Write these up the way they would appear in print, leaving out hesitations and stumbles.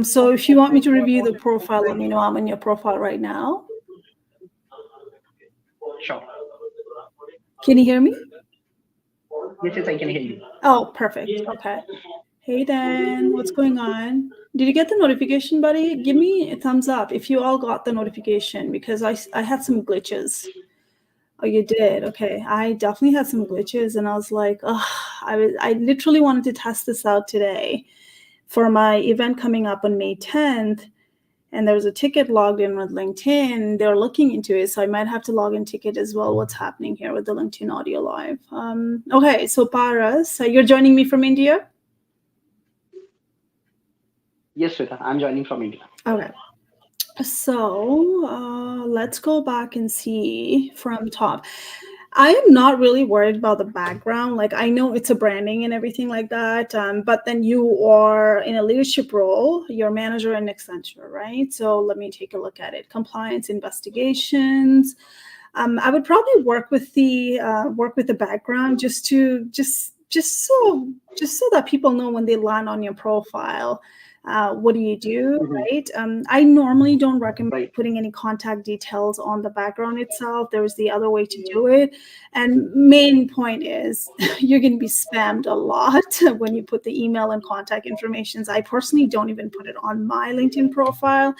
So if you want me to review the profile, let me know. I'm in your profile right now. Sure. Can you hear me? Yes, I can hear you. Oh, perfect. Okay. Hey, Dan, what's going on? Did you get the notification, buddy? Give me a thumbs up if you all got the notification, because I had some glitches. Oh, you did? Okay. I definitely had some glitches, and I was like, oh, I literally wanted to test this out today for my event coming up on May 10th. And there was a ticket logged in with LinkedIn. They're looking into it, so I might have to log in ticket as well. What's happening here with the LinkedIn Audio Live? Okay, so Paras, you're joining me from India? Yes, Sweta, I'm joining from India. Okay. So let's go back and see from top. I am not really worried about the background. Like, I know it's a branding and everything like that, but then you are in a leadership role, you're manager in Accenture, right? So let me take a look at it. Compliance investigations. I would probably work with the background just so that people know when they land on your profile. What do you do, right? I normally don't recommend putting any contact details on the background itself. There's the other way to do it. And main point is you're going to be spammed a lot when you put the email and contact information. I personally don't even put it on my LinkedIn profile.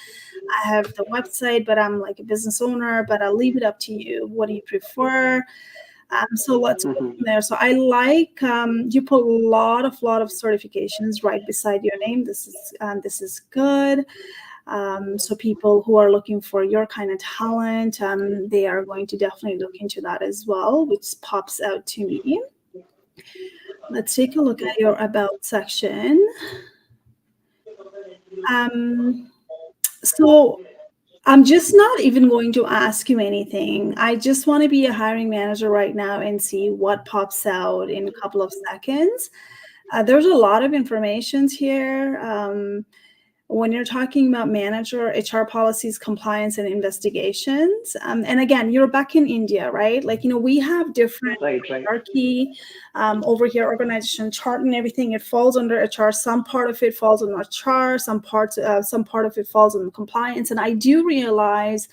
I have the website, but I'm like a business owner, but I'll leave it up to you. What do you prefer? So let's go from there. So I like you put a lot of certifications right beside your name. This is good. So people who are looking for your kind of talent, they are going to definitely look into that as well, which pops out to me. Let's take a look at your about section. So I'm just not even going to ask you anything. I just want to be a hiring manager right now and see what pops out in a couple of seconds. There's a lot of information here. When you're talking about manager, HR policies, compliance, and investigations. And again, you're back in India, right? Like, we have different hierarchy over here, organization chart and everything. It falls under HR. Some part of it falls on HR. Some part of it falls on compliance. And I do realize,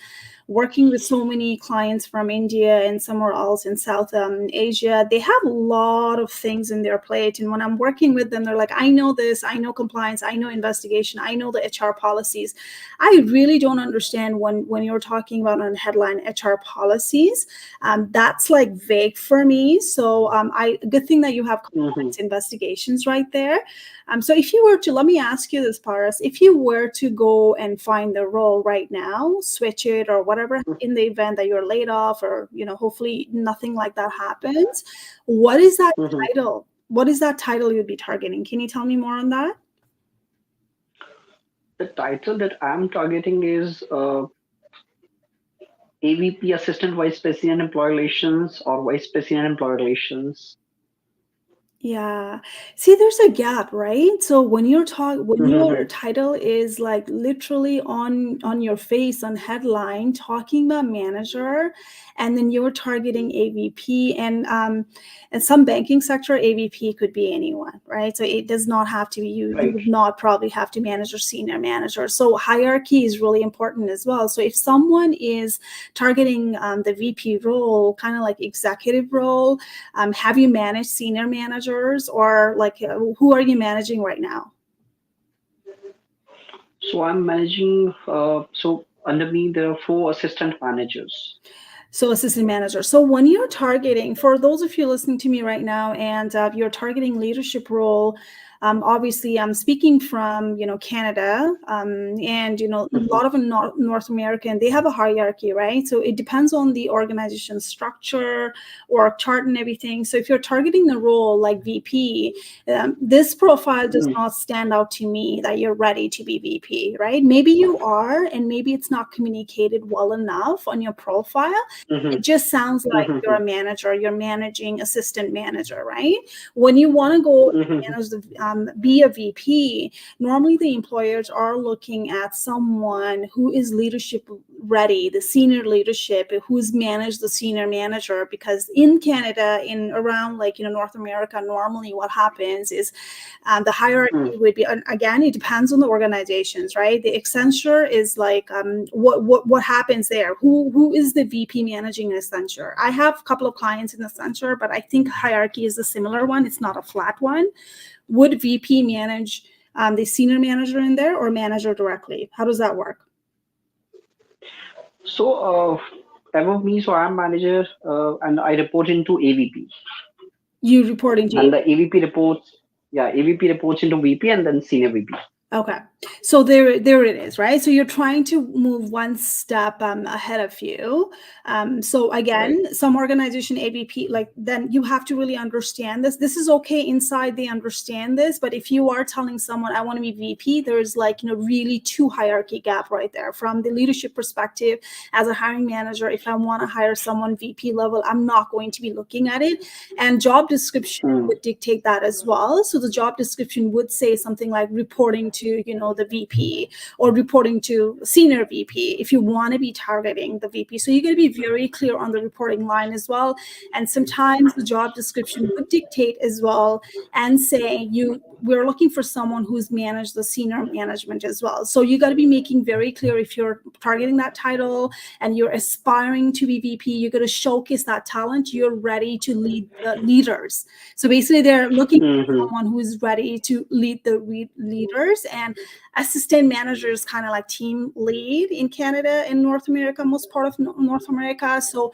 working with so many clients from India and somewhere else in South Asia, they have a lot of things in their plate. And when I'm working with them, they're like, I know this, I know compliance, I know investigation, I know the HR policies. I really don't understand when you're talking about on headline HR policies. That's like vague for me. So good thing that you have compliance investigations right there. So if you were to, let me ask you this, Paras, if you were to go and find the role right now, switch it or whatever, in the event that you're laid off or, hopefully nothing like that happens, what is that title? What is that title you'd be targeting? Can you tell me more on that? The title that I'm targeting is AVP, Assistant Vice President Employee Relations, or Vice President Employee Relations. Yeah. See, there's a gap, right? So when your title is like literally on your face, on headline, talking about manager, and then you're targeting AVP, and some banking sector, AVP could be anyone, right? So it does not have to be you. You would not probably have to manage or senior manager. So hierarchy is really important as well. So if someone is targeting the VP role, kind of like executive role, have you managed senior managers, or like who are you managing right now? So I'm managing, so under me there are 4 assistant managers. So assistant manager. So when you're targeting, for those of you listening to me right now, and you're targeting leadership role, obviously I'm speaking from, Canada, and, a lot of North American, they have a hierarchy, right? So it depends on the organization structure or chart and everything. So if you're targeting the role like VP, this profile does not stand out to me that you're ready to be VP, right? Maybe you are, and maybe it's not communicated well enough on your profile. It just sounds like you're a manager, you're managing assistant manager, right? When you want to go manage be a VP, normally the employers are looking at someone who is leadership ready, the senior leadership who's managed the senior manager, because in Canada, in around like, North America, normally what happens is the hierarchy would be, again, it depends on the organizations, right? The Accenture is like, what happens there? Who is the VP managing Accenture? I have a couple of clients in Accenture, but I think hierarchy is a similar one. It's not a flat one. Would VP manage the senior manager in there, or manager directly? How does that work? So, above me, so I'm manager, and I report into AVP. You reporting to And the AVP reports, yeah, AVP reports into VP and then senior VP. Okay, so there it is, right? So you're trying to move one step ahead of you. So again, some organization AVP, like, then you have to really understand this. This is okay inside, they understand this, but if you are telling someone I want to be VP, there's like, really two hierarchy gap right there. From the leadership perspective, as a hiring manager, if I want to hire someone VP level, I'm not going to be looking at it. And job description would dictate that as well. So the job description would say something like reporting to the VP, or reporting to senior VP if you want to be targeting the VP. So you're going to be very clear on the reporting line as well. And sometimes the job description would dictate as well and say we're looking for someone who's managed the senior management as well. So you got to be making very clear, if you're targeting that title and you're aspiring to be VP, you're going to showcase that talent. You're ready to lead the leaders. So basically they're looking for someone who is ready to lead the leaders. And assistant manager is kind of like team lead in Canada and North America, most part of North America. So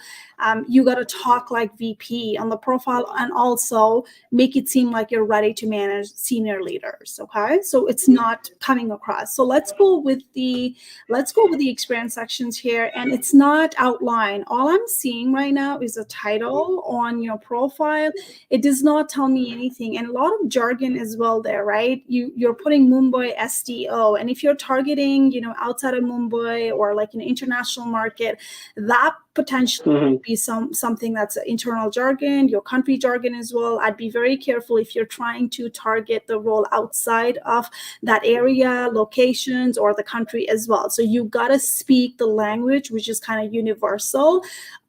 you got to talk like VP on the profile, and also make it seem like you're ready to manage senior leaders. Okay, so it's not coming across. So let's go with the experience sections here, and it's not outlined. All I'm seeing right now is a title on your profile. It does not tell me anything, and a lot of jargon as well there, right? You're putting Mumbai SDO, and if you're targeting outside of Mumbai or like an international market, that potentially be something that's internal jargon, your country jargon as well. I'd be very careful if you're trying to target the role outside of that area, locations, or the country as well. So you got to speak the language which is kind of universal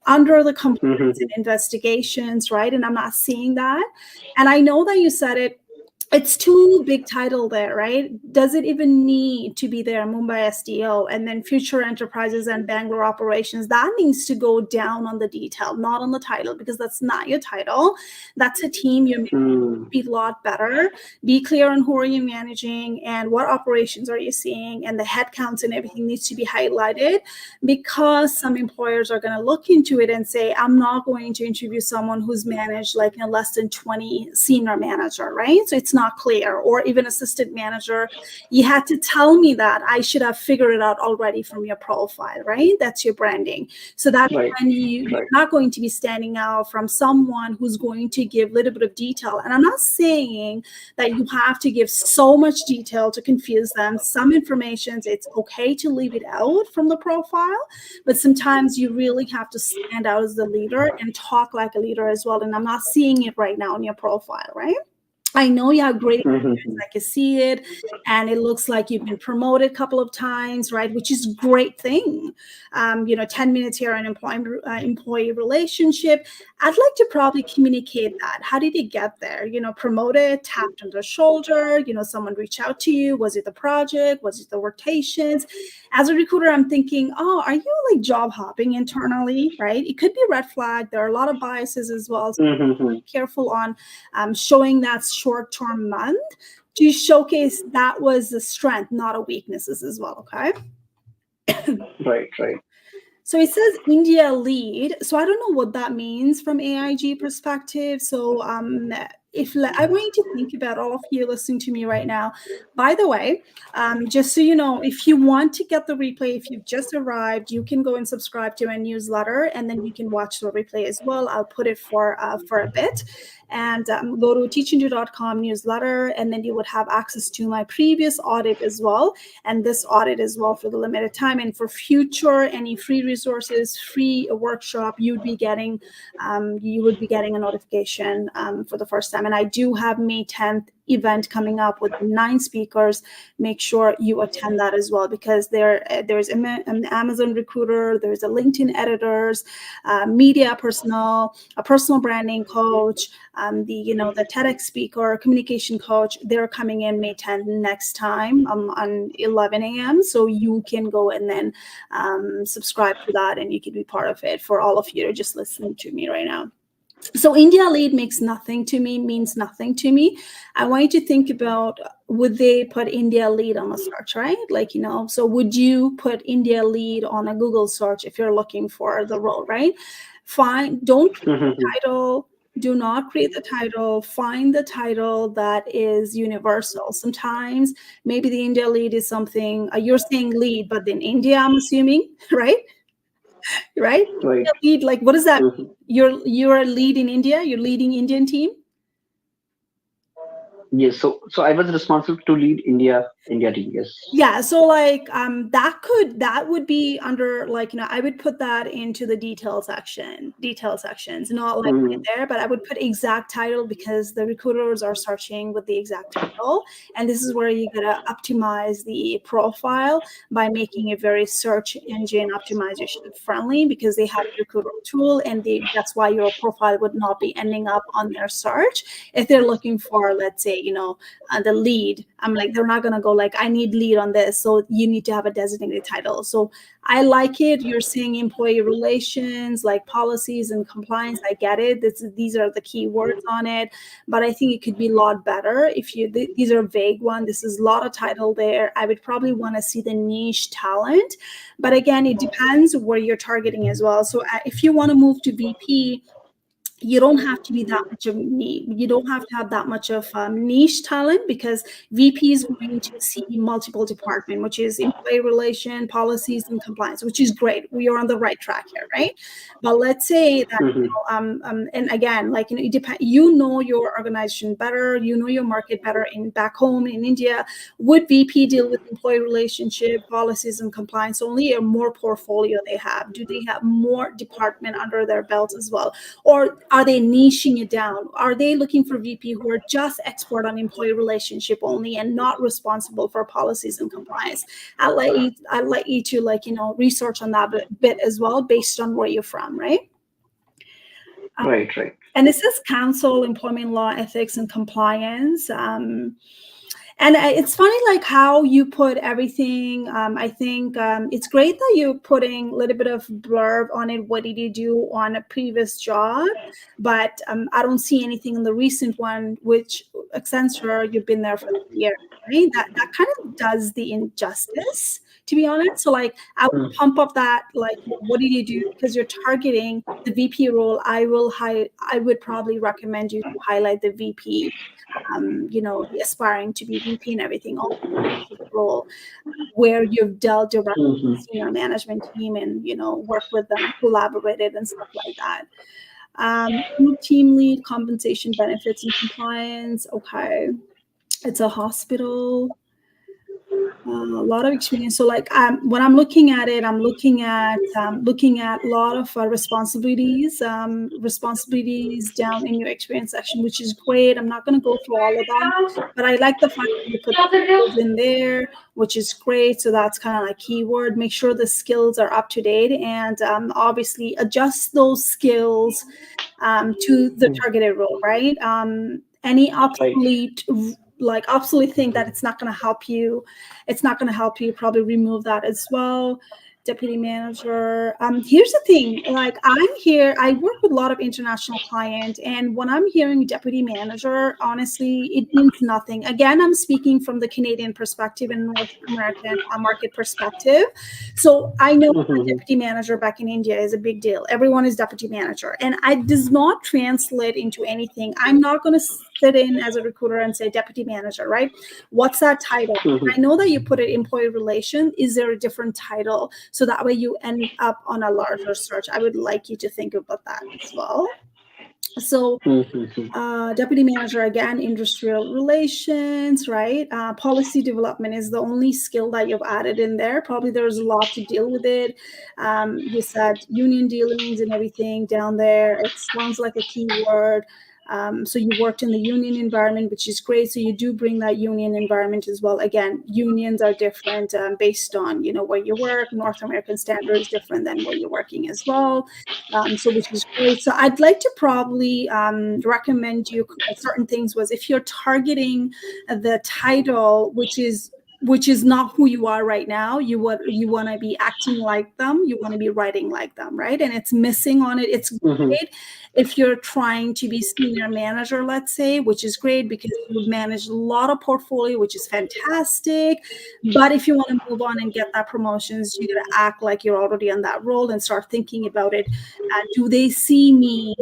under the compliance and investigations, right? And I'm not seeing that. And I know that you said it's too big title there, right? Does it even need to be there? Mumbai SDO, and then future enterprises and Bangalore operations. That needs to go down on the detail, not on the title, because that's not your title. That's a team. You be a lot better. Be clear on who are you managing and what operations are you seeing, and the headcounts and everything needs to be highlighted, because some employers are going to look into it and say, I'm not going to interview someone who's managed like less than 20 senior manager, right? So it's not clear. Or even assistant manager, you had to tell me that. I should have figured it out already from your profile, right? That's your branding. So that when you're not going to be standing out from someone who's going to give a little bit of detail. And I'm not saying that you have to give so much detail to confuse them. Some information, it's okay to leave it out from the profile, but sometimes you really have to stand out as the leader and talk like a leader as well. And I'm not seeing it right now in your profile, right? I know you have great experience. I can see it, and it looks like you've been promoted a couple of times, right? Which is a great thing. 10 minutes here on employee relationship. I'd like to probably communicate that. How did you get there? Promoted, tapped on the shoulder, someone reached out to you. Was it the project? Was it the rotations? As a recruiter, I'm thinking, are you like job hopping internally, right? It could be a red flag. There are a lot of biases as well. So be careful on showing that short-term month to showcase that was a strength, not a weaknesses as well. Okay. Right. So it says India lead. So I don't know what that means from AIG perspective. So if I want you to think about all of you listening to me right now. By the way, just so you know, if you want to get the replay, if you've just arrived, you can go and subscribe to our newsletter, and then you can watch the replay as well. I'll put it for a bit. And go to teachindu.com newsletter, and then you would have access to my previous audit as well, and this audit as well for the limited time. And for future, any free resources, free workshop, you would be getting a notification for the first time. And I do have May 10th event coming up with 9 speakers. Make sure you attend that as well, because there's an Amazon recruiter, there's a LinkedIn editors, media personnel, a personal branding coach, the TEDx speaker, communication coach. They're coming in May 10th next time on 11 a.m. So you can go and then subscribe to that, and you can be part of it. For all of you to just listen to me right now. So India lead means nothing to me. I want you to think about, would they put India lead on a search, right? So would you put India lead on a Google search if you're looking for the role, right? Don't create the title. Do not create the title. Find the title that is universal. Sometimes maybe the India lead is something, you're saying lead, but in India, I'm assuming, right? Right? Lead, what is that? You're a lead in India? You're leading Indian team? Yes. So I was responsible to lead India team. Yes. Yeah. So that would be under I would put that into the detail sections, not right there, but I would put exact title, because the recruiters are searching with the exact title. And this is where you gotta optimize the profile by making it very search engine optimization friendly, because they have a recruiter tool, and that's why your profile would not be ending up on their search. If they're looking for, let's say, the lead, I'm they're not going to go I need lead on this. So you need to have a designated title. So I like it. You're saying employee relations, policies and compliance. I get it. These are the key words on it, but I think it could be a lot better if these are vague one. This is a lot of title there. I would probably want to see the niche talent, but again, it depends where you're targeting as well. So if you want to move to VP, you don't have to be that much of you don't have to have that much of niche talent, because VP is going to see multiple department, which is employee relation, policies, and compliance, which is great. We are on the right track here, right? But let's say that and again, it depends. Your organization better, your market better in back home in India. Would VP deal with employee relationship, policies, and compliance only, or more portfolio they have? Do they have more department under their belt as well, or are they niching it down? Are they looking for VP who are just expert on employee relationship only and not responsible for policies and compliance? I'd let you to research on that bit as well, based on where you're from, right? Right. And it says counsel, employment law, ethics, and compliance. And it's funny, how you put everything. I think it's great that you're putting a little bit of blurb on it. What did you do on a previous job? But I don't see anything in the recent one, which Accenture, you've been there for a year, right? That kind of does the injustice, to be honest. So I would pump up that, what did you do? Because you're targeting the VP role. I would probably recommend you to highlight the VP, aspiring to be VP and everything, all the role where you've dealt directly with the senior management team and, work with them, collaborated and stuff like that. Team lead, compensation, benefits, and compliance. Okay. It's a hospital. A lot of experience. So when I'm looking at it, I'm looking at a lot of responsibilities down in your experience section, which is great. I'm not going to go through all of that, but I like the fact that you put the skills in there, which is great. So that's kind of keyword. Make sure the skills are up to date, and obviously adjust those skills to the targeted role, right? Any obsolete thing that it's not going to help you, probably remove that as well. Deputy manager. Here's the thing, I work with a lot of international clients, and when I'm hearing deputy manager, honestly, it means nothing. Again, I'm speaking from the Canadian perspective and North American market perspective. So I know deputy manager back in India is a big deal. Everyone is deputy manager, and it does not translate into anything. I'm not going to sit in as a recruiter and say deputy manager, right? What's that title? I know that you put it employee relation. Is there a different title? So that way you end up on a larger search. I would like you to think about that as well. So deputy manager, again, industrial relations, right? Policy development is the only skill that you've added in there. Probably there's a lot to deal with it. You said union dealings and everything down there. It sounds like a keyword. So you worked in the union environment, which is great. So you do bring that union environment as well. Again, unions are different based on, where you work. North American standard is different than where you're working as well. So which is great. So I'd like to probably recommend you certain things. Was if you're targeting the title, which is not who you are right now, you want to be acting like them, you want to be writing like them, right? And it's missing on it. It's great if you're trying to be senior manager, let's say, which is great because you manage a lot of portfolio, which is fantastic. But if you want to move on and get that promotions, you got to act like you're already on that role and start thinking about it. Do they see me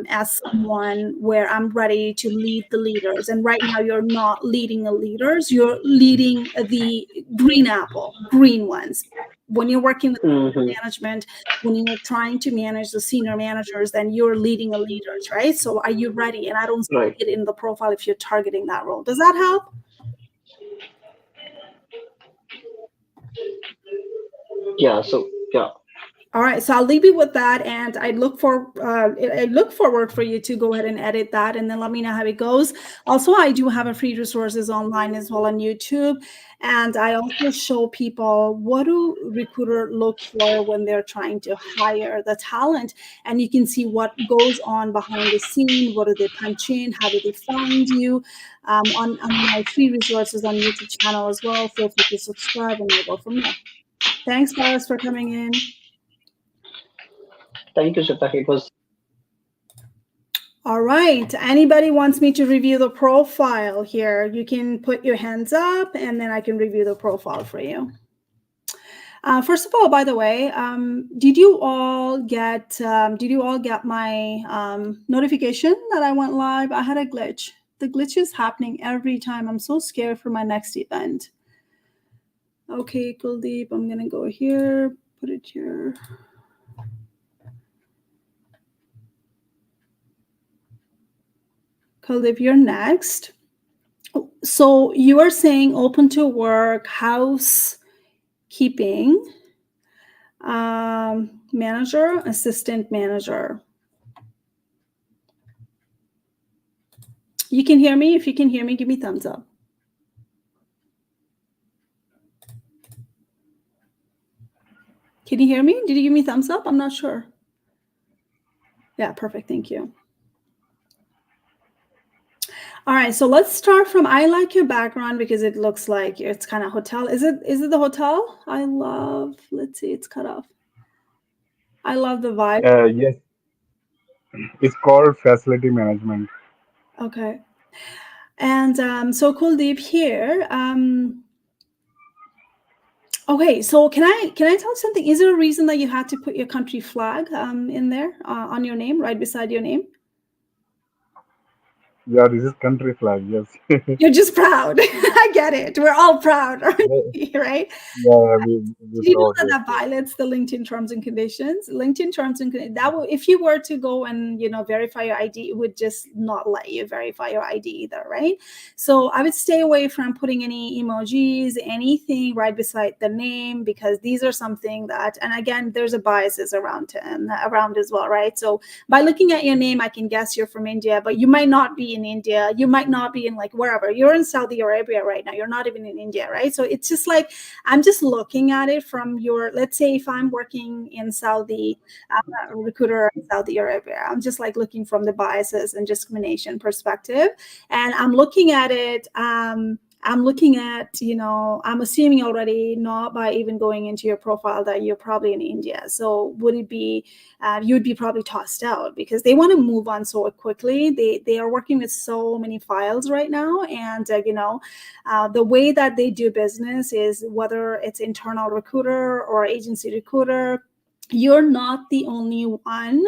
as someone where I'm ready to lead the leaders? And right now you're not leading the leaders, you're leading the green ones. When you're working with management, when you're trying to manage the senior managers, then you're leading the leaders, right? So are you ready? And I don't see it in the profile if you're targeting that role. Does that help? Yeah. So yeah. All right, so I'll leave you with that, and I look forward for you to go ahead and edit that, and then let me know how it goes. Also, I do have a free resources online as well on YouTube, and I also show people what do recruiter look for when they're trying to hire the talent, and you can see what goes on behind the scene. What do they punch in? How do they find you? On my free resources on YouTube channel as well. Feel free to subscribe, and we'll go from there. Thanks, Boris, for coming in. Thank you, Shita. It was. All right. Anybody wants me to review the profile here, you can put your hands up and then I can review the profile for you. First of all, by the way, did you all get my notification that I went live? I had a glitch. The glitch is happening every time. I'm so scared for my next event. Okay, Kuldeep, I'm going to go here, put it here. Kuldeep, you're next. So you are saying open to work, housekeeping, manager, assistant manager. You can hear me? If you can hear me, give me thumbs up. Can you hear me? Did you give me thumbs up? I'm not sure. Yeah, perfect. Thank you. All right, so let's start from, I like your background because it looks like it's kind of hotel. Is it the hotel? Let's see, it's cut off. I love the vibe. Yes, it's called facility management. Okay. And so Kuldeep here. Okay, so can I tell you something? Is there a reason that you had to put your country flag in there on your name, right beside your name? Yeah, this is country flag. Yes. You're just proud. I get it. We're all proud, right? Yeah, Do you know that violates the LinkedIn terms and conditions? LinkedIn terms and conditions, that will, if you were to go and verify your ID, it would just not let you verify your ID either, right? So I would stay away from putting any emojis, anything right beside the name, because these are something that, and again, there's a biases around as well, right? So by looking at your name, I can guess you're from India, but you might not be in India. You might not be in like wherever. You're in Saudi Arabia right now. You're not even in India, right? So it's just like, I'm just looking at it from your, let's say if I'm working in Saudi, I'm a recruiter in Saudi Arabia, I'm just like looking from the biases and discrimination perspective. And I'm looking at it, I'm looking at, I'm assuming already, not by even going into your profile, that you're probably in India. So would it be, you would be probably tossed out because they want to move on so quickly. They are working with so many files right now. And, the way that they do business is whether it's internal recruiter or agency recruiter, you're not the only one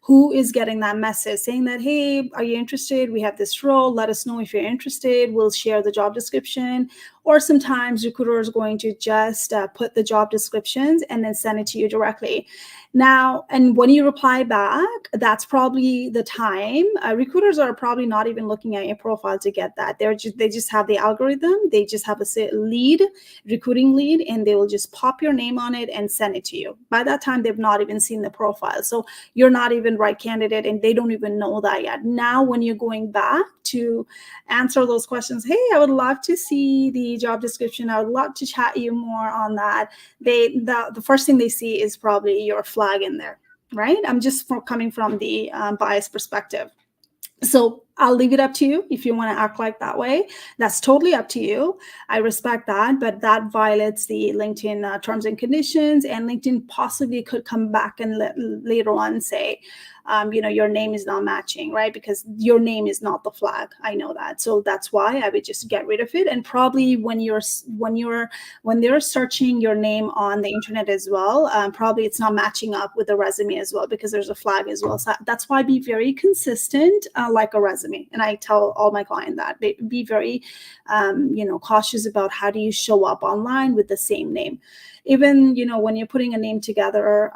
who is getting that message saying that, hey, are you interested? We have this role. Let us know if you're interested. We'll share the job description. or sometimes recruiter is going to just put the job descriptions and then send it to you directly. Now, and when you reply back, that's probably the time. Recruiters are probably not even looking at your profile to get that. They just have the algorithm. They just have a lead, recruiting lead, and they will just pop your name on it and send it to you. By that time, they've not even seen the profile. So you're not even right candidate, and they don't even know that yet. Now, when you're going back to answer those questions, hey, I would love to see the job description. I would love to chat you more on that. The first thing they see is probably your flag in there, right? I'm just coming from the bias perspective. So I'll leave it up to you if you want to act like that way. That's totally up to you. I respect that, but that violates the LinkedIn terms and conditions, and LinkedIn possibly could come back and later on say, your name is not matching, right? Because your name is not the flag. I know that. So that's why I would just get rid of it. And probably when they're searching your name on the internet as well, probably it's not matching up with the resume as well, because there's a flag as well. So that's why be very consistent, like a resume. And I tell all my clients that be very, cautious about how do you show up online with the same name. Even, when you're putting a name together,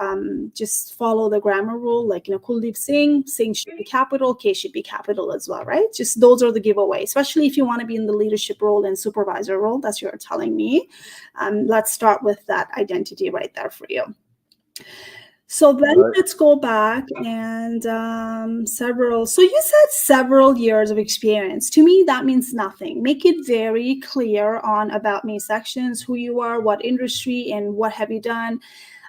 just follow the grammar rule, like, Kuldeep Singh should be capital, K should be capital as well, right? Just those are the giveaway, especially if you want to be in the leadership role and supervisor role. That's what you're telling me. Let's start with that identity right there for you. So then let's go back and so you said several years of experience. To me, that means nothing. Make it very clear on About Me sections, who you are, what industry, and what have you done.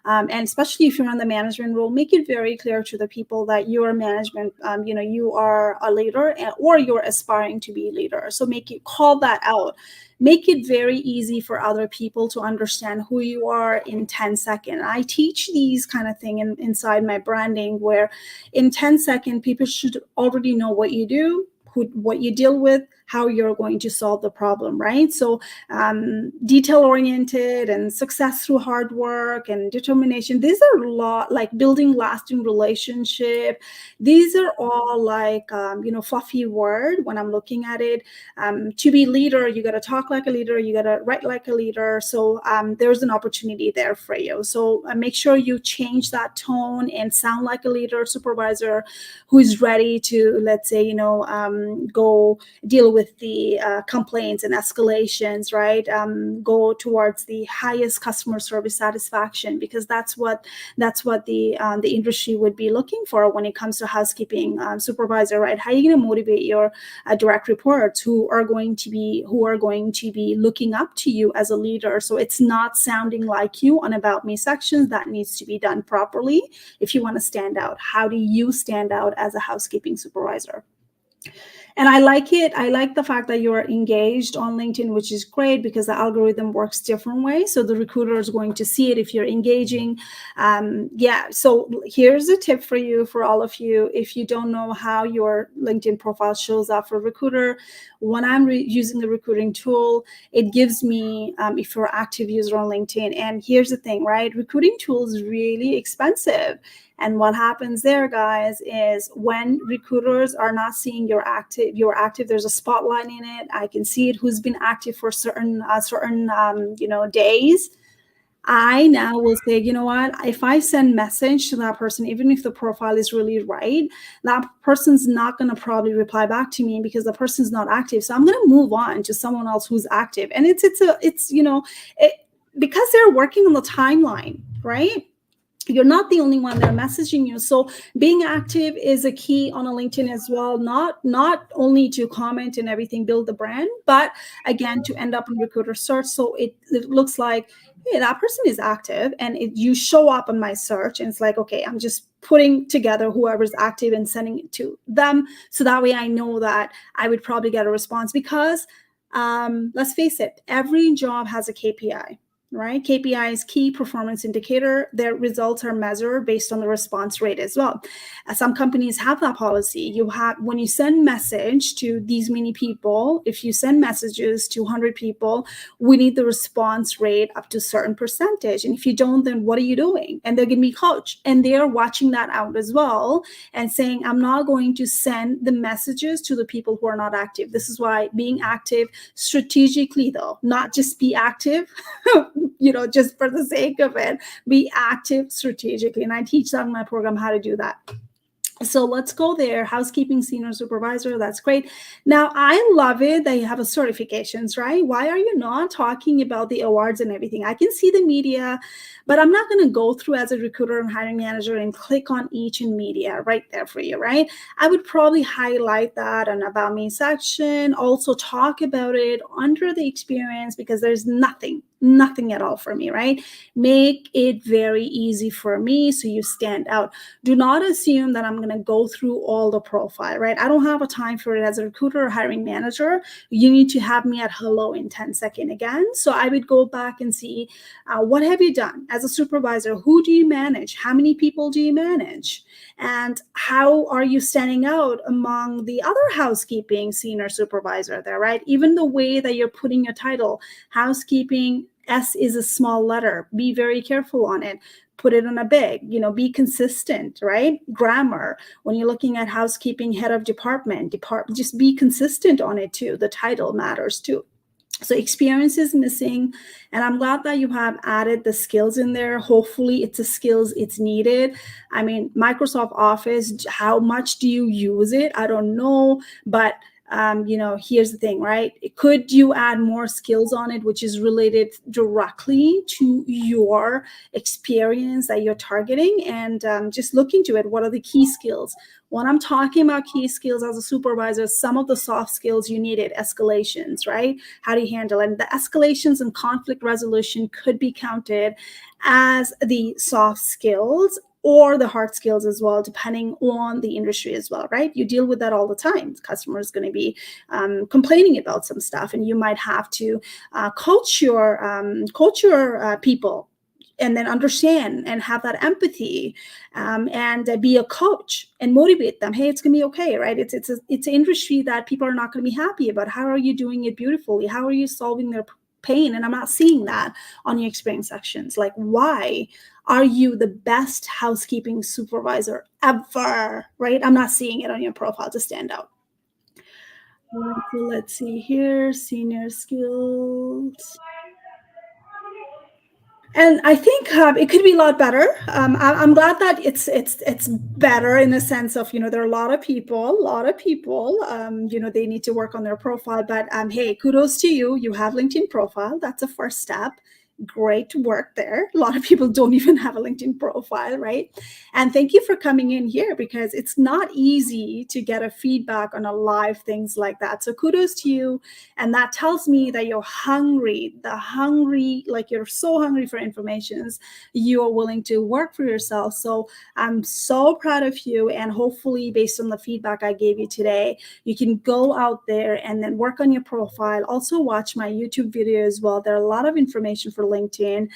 And especially if you're on the management role, make it very clear to the people that you're management, you are a leader or you're aspiring to be a leader. So call that out. Make it very easy for other people to understand who you are in 10 seconds. I teach these kind of thing inside my branding, where in 10 seconds, people should already know what you do, what you deal with, how you're going to solve the problem, right? So detail-oriented and success through hard work and determination, these are a lot, like building lasting relationship. These are all like, fluffy word when I'm looking at it. To be leader, you got to talk like a leader, you got to write like a leader. So there's an opportunity there for you. So make sure you change that tone and sound like a leader, supervisor who is ready to, let's say, go deal with the complaints and escalations, right? Go towards the highest customer service satisfaction, because that's what the industry would be looking for when it comes to housekeeping supervisor, right? How are you going to motivate your direct reports who are going to be looking up to you as a leader? So it's not sounding like you on About Me sections. That needs to be done properly if you want to stand out. How do you stand out as a housekeeping supervisor? And I like it. I like the fact that you're engaged on LinkedIn, which is great, because the algorithm works different ways. So the recruiter is going to see it if you're engaging. So here's a tip for you, for all of you. If you don't know how your LinkedIn profile shows up for a recruiter, when I'm using the recruiting tool, it gives me, if you're an active user on LinkedIn. And here's the thing, right? Recruiting tool is really expensive. And what happens there, guys, is when recruiters are not seeing you're active, there's a spotlight in it. I can see it, who's been active for certain days. I now will say, you know what, if I send message to that person, even if the profile is really right, that person's not going to probably reply back to me because the person's not active. So I'm going to move on to someone else who's active. And it's because they're working on the timeline, right? You're not the only one. They're messaging you. So being active is a key on a LinkedIn as well, not only to comment and everything, build the brand, but again, to end up in recruiter search. So it looks like, hey, that person is active, and you show up on my search, and it's like, okay, I'm just putting together whoever's active and sending it to them. So that way I know that I would probably get a response, because let's face it, every job has a KPI. right? KPI is key performance indicator. Their results are measured based on the response rate as well. Some companies have that policy. You have, when you send message to these many people, if you send messages to 100 people, we need the response rate up to a certain percentage. And if you don't, then what are you doing? And they're going to be coached. And they are watching that out as well and saying, I'm not going to send the messages to the people who are not active. This is why being active strategically, though, not just be active, just for the sake of it, be active strategically. And I teach that in my program, how to do that. So let's go there. Housekeeping senior supervisor. That's great. Now, I love it that you have a certifications, right? Why are you not talking about the awards and everything? I can see the media, but I'm not going to go through as a recruiter and hiring manager and click on each in media right there for you, right? I would probably highlight that on About Me section, also talk about it under the experience, because there's nothing at all for me, right? Make it very easy for me so you stand out. Do not assume that I'm going to go through all the profile, right? I don't have a time for it as a recruiter or hiring manager. You need to have me at hello in 10 seconds again. So I would go back and see what have you done as a supervisor? Who do you manage? How many people do you manage? And how are you standing out among the other housekeeping senior supervisor there, right? Even the way that you're putting your title, housekeeping, S is a small letter. Be very careful on it. Put it on a big, be consistent, right? Grammar. When you're looking at housekeeping, head of department, just be consistent on it too. The title matters too. So experience is missing, and I'm glad that you have added the skills in there. Hopefully it's a skills it's needed. I mean, Microsoft Office, how much do you use it? I don't know, but here's the thing, right? Could you add more skills on it, which is related directly to your experience that you're targeting, and just look into it. What are the key skills? When I'm talking about key skills as a supervisor, some of the soft skills you needed, escalations, right? How do you handle it? And the escalations and conflict resolution could be counted as the soft skills or the hard skills as well, depending on the industry as well, right? You deal with that all the time. The customer is going to be complaining about some stuff, and you might have to coach your people, and then understand and have that empathy, and be a coach and motivate them. Hey, it's gonna be okay, right? It's an industry that people are not going to be happy about. How are you doing it beautifully? How are you solving their pain? And I'm not seeing that on your experience sections. Like, why are you the best housekeeping supervisor ever, right? I'm not seeing it on your profile to stand out. So let's see here, senior skills. And I think it could be a lot better. I'm glad that it's better in the sense of, there are a lot of people, they need to work on their profile. But hey, kudos to you. You have LinkedIn profile. That's a first step. Great work there. A lot of people don't even have a LinkedIn profile, right? And thank you for coming in here, because it's not easy to get a feedback on a live things like that. So kudos to you. And that tells me that you're hungry, like you're so hungry for informations. You are willing to work for yourself. So I'm so proud of you. And hopefully, based on the feedback I gave you today, you can go out there and then work on your profile. Also watch my YouTube video as well. There are a lot of information for LinkedIn.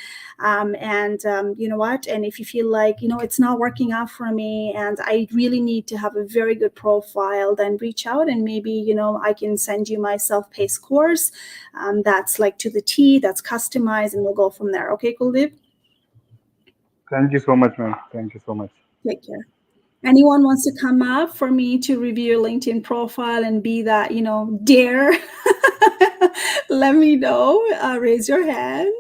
You know what? And if you feel like, it's not working out for me and I really need to have a very good profile, then reach out and maybe, I can send you my self-paced course that's like to the T, that's customized, and we'll go from there. Okay, Kuldeep? Thank you so much, ma'am. Thank you so much. Take care. Anyone wants to come up for me to review your LinkedIn profile and be that, dare, let me know. Raise your hand.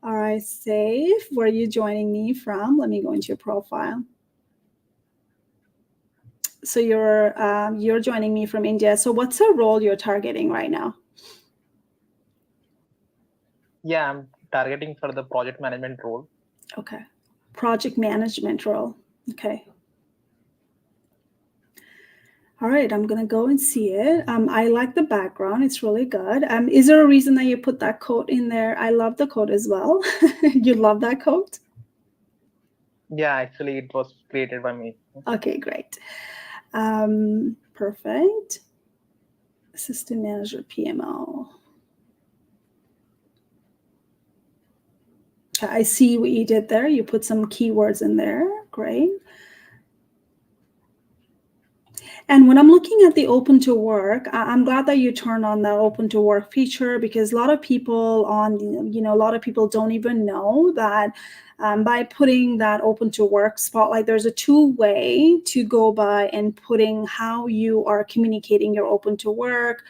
All right, Safe, where are you joining me from? Let me go into your profile. So you're joining me from India. So what's the role you're targeting right now? Yeah, I'm targeting for the project management role. Okay. Project management role. Okay. All right, I'm going to go and see it. I like the background. It's really good. Is there a reason that you put that quote in there? I love the quote as well. You love that quote? Yeah, actually, it was created by me. Okay, great. Perfect. Assistant manager, PMO. I see what you did there. You put some keywords in there. Great. And when I'm looking at the open to work, I'm glad that you turned on the open to work feature, because a lot of people a lot of people don't even know that by putting that open to work spotlight, there's a two-way to go by and putting how you are communicating your open to work.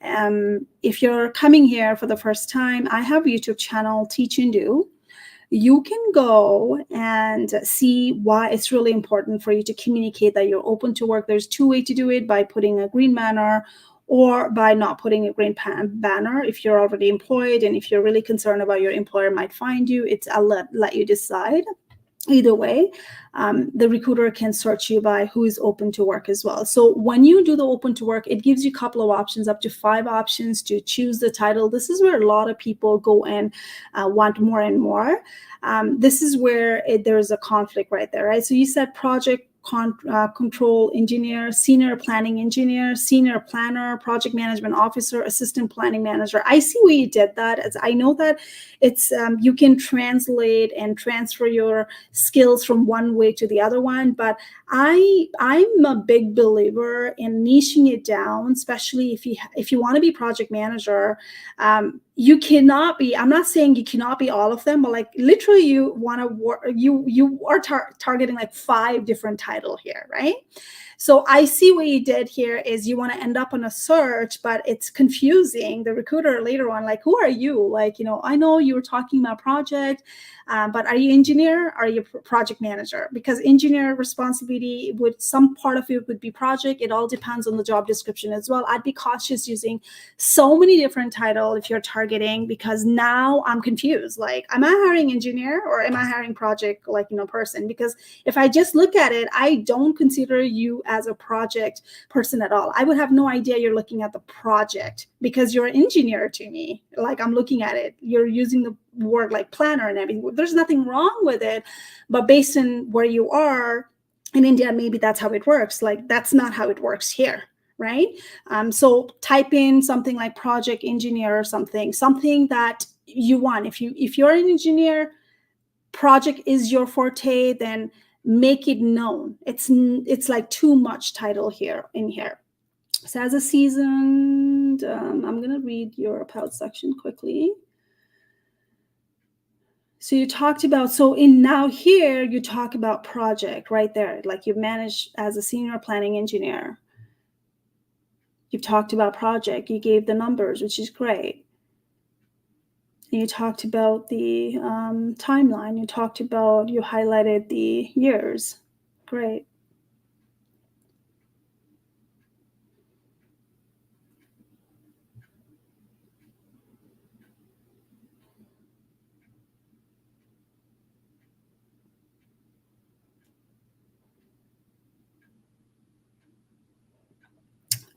If you're coming here for the first time, I have a YouTube channel, Teach and Do. You can go and see why it's really important for you to communicate that you're open to work. There's two ways to do it: by putting a green banner or by not putting a green banner if you're already employed. And if you're really concerned about your employer might find you, I'll let you decide. Either way, the recruiter can search you by who is open to work as well. So when you do the open to work, it gives you a couple of options, up to 5 options to choose the title. This is where a lot of people go and want more and more. This is where there's a conflict right there, right? So you said project control engineer, senior planning engineer, senior planner, project management officer, assistant planning manager. I see where you did that. As I know that it's you can translate and transfer your skills from one way to the other one, but I'm a big believer in niching it down, especially if you want to be project manager. You cannot be, I'm not saying you cannot be all of them, but like literally you want to work, you are targeting like 5 different titles here, right? So I see what you did here is you want to end up on a search, but it's confusing the recruiter later on, like, who are you? Like, I know you were talking about project, but are you engineer? Or are you project manager? Because engineer responsibility some part of it would be project. It all depends on the job description as well. I'd be cautious using so many different titles if you're targeting, because now I'm confused. Like, am I hiring engineer or am I hiring project, person? Because if I just look at it, I don't consider you as a project person at all. I would have no idea you're looking at the project, because you're an engineer to me. Like, I'm looking at it. You're using the word like planner and everything. There's nothing wrong with it, but based on where you are in India, maybe that's how it works. Like, that's not how it works here, right? So type in something like project engineer or something that you want. If you're an engineer, project is your forte, then make it known. It's like too much title in here. So as a seasoned, I'm gonna read your about section quickly. So you talked about, now here you talk about project right there, like you've managed as a senior planning engineer. You've talked about project, you gave the numbers, which is great. And you talked about the timeline, you highlighted the years. Great.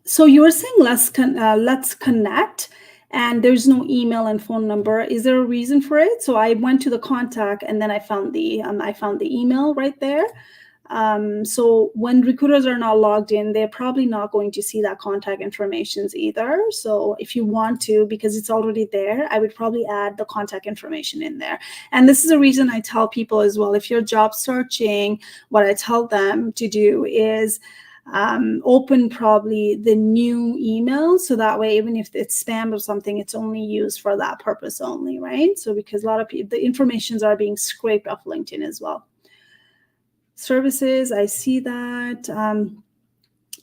So you were saying let's connect, and there's no email and phone number. Is there a reason for it? So I went to the contact, and then I found the email right there. So when recruiters are not logged in, they're probably not going to see that contact information either. So if you want to, because it's already there, I would probably add the contact information in there. And this is a reason I tell people as well, if you're job searching, what I tell them to do is open probably the new email, so that way even if it's spam or something, it's only used for that purpose only, right? So because a lot of people, the informations are being scraped off LinkedIn as well. Services, I see that.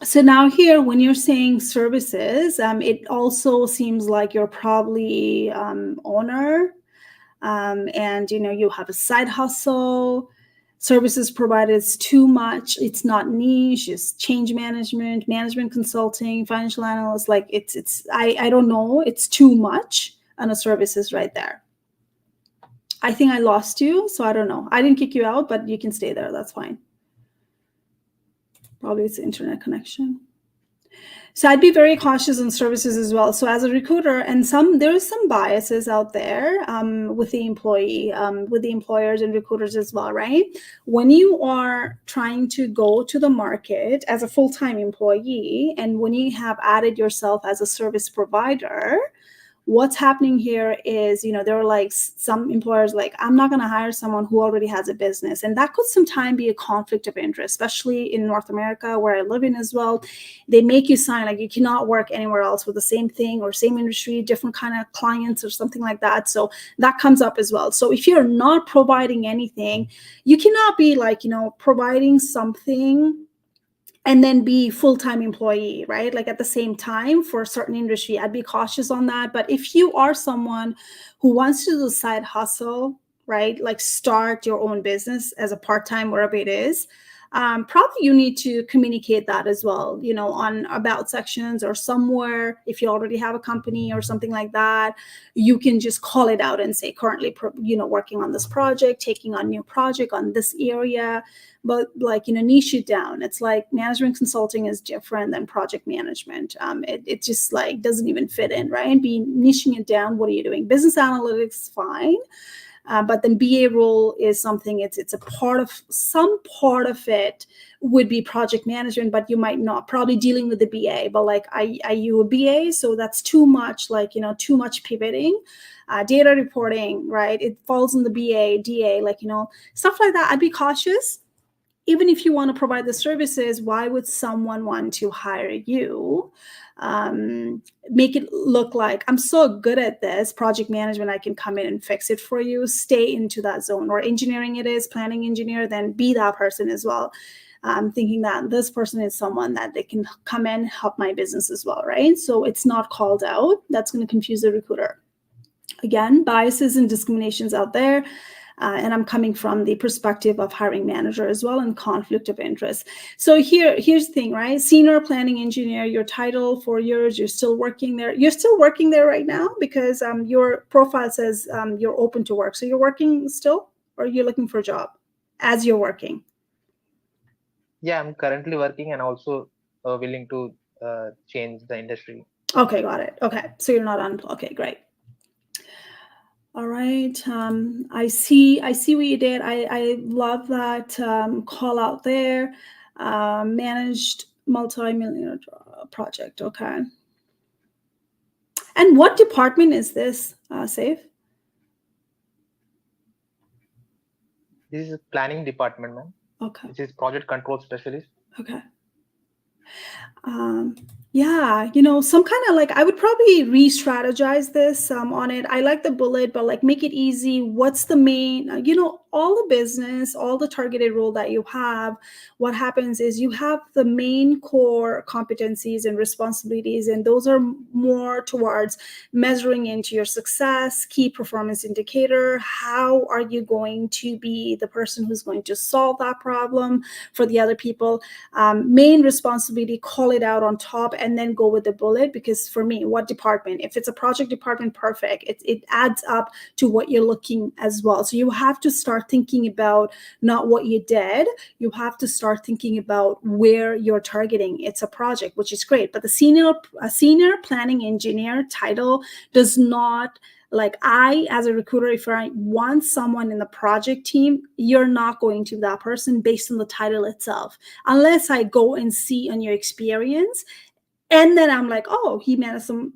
So now here, when you're saying services, it also seems like you're probably owner, and you have a side hustle. Services provided is too much. It's not niche. It's change management, management consulting, financial analyst. Like I don't know. It's too much on a services right there. I think I lost you, so I don't know. I didn't kick you out, but you can stay there. That's fine. Probably it's the internet connection. So I'd be very cautious on services as well. So as a recruiter, and there is some biases out there with the employee, with the employers and recruiters as well, right? When you are trying to go to the market as a full-time employee, and when you have added yourself as a service provider, what's happening here is, there are like some employers like, I'm not going to hire someone who already has a business. And that could sometimes be a conflict of interest, especially in North America, where I live in as well. They make you sign like you cannot work anywhere else with the same thing or same industry, different kind of clients or something like that. So that comes up as well. So if you're not providing anything, you cannot be like, providing something and then be full-time employee, right? Like at the same time for a certain industry, I'd be cautious on that. But if you are someone who wants to do side hustle, right? Like start your own business as a part-time, wherever it is, probably you need to communicate that as well, on about sections or somewhere. If you already have a company or something like that, you can just call it out and say currently, working on this project, taking on new project on this area. But like, niche it down. It's like management consulting is different than project management. It just like doesn't even fit in, right? And be niching it down. What are you doing? Business analytics, fine. But then BA role is something, it's a part of, some part of it would be project management, but you might not, probably dealing with the BA, but like, are you a BA? So that's too much, like, too much pivoting. Data reporting, right? It falls in the BA, DA, like, stuff like that. I'd be cautious. Even if you want to provide the services, why would someone want to hire you? Make it look like I'm so good at this project management, I can come in and fix it for you. Stay into that zone. Or engineering, it is planning engineer, then be that person as well. Thinking that this person is someone that they can come in, help my business as well, right? So it's not called out. That's going to confuse the recruiter. Again, biases and discriminations out there. And I'm coming from the perspective of hiring manager as well, and conflict of interest. So here's the thing, right? Senior planning engineer, your title, 4 years, you're still working there. You're still working there right now because your profile says you're open to work. So you're working still, or you're looking for a job as you're working? Yeah, I'm currently working and also willing to change the industry. Okay, got it. Okay, so you're not unemployed. Okay, great. All right. I see what you did. I love that call out there. Managed multi-million project. Okay. And what department is this, Saif? This is planning department, ma'am. Okay. This is project control specialist. Okay. Yeah, some kind of like, I would probably re-strategize this on it. I like the bullet, but like make it easy. What's the main, all the business, all the targeted role that you have, what happens is you have the main core competencies and responsibilities, and those are more towards measuring into your success, key performance indicator. How are you going to be the person who's going to solve that problem for the other people? Main responsibility, call it out on top, and then go with the bullet. Because for me, what department? If it's a project department, perfect. It adds up to what you're looking as well. So you have to start thinking about not what you did. You have to start thinking about where you're targeting. It's a project, which is great. But the senior planning engineer title does not, like, I, as a recruiter, if I want someone in the project team, you're not going to that person based on the title itself, unless I go and see on your experience. And then I'm like, oh, he managed some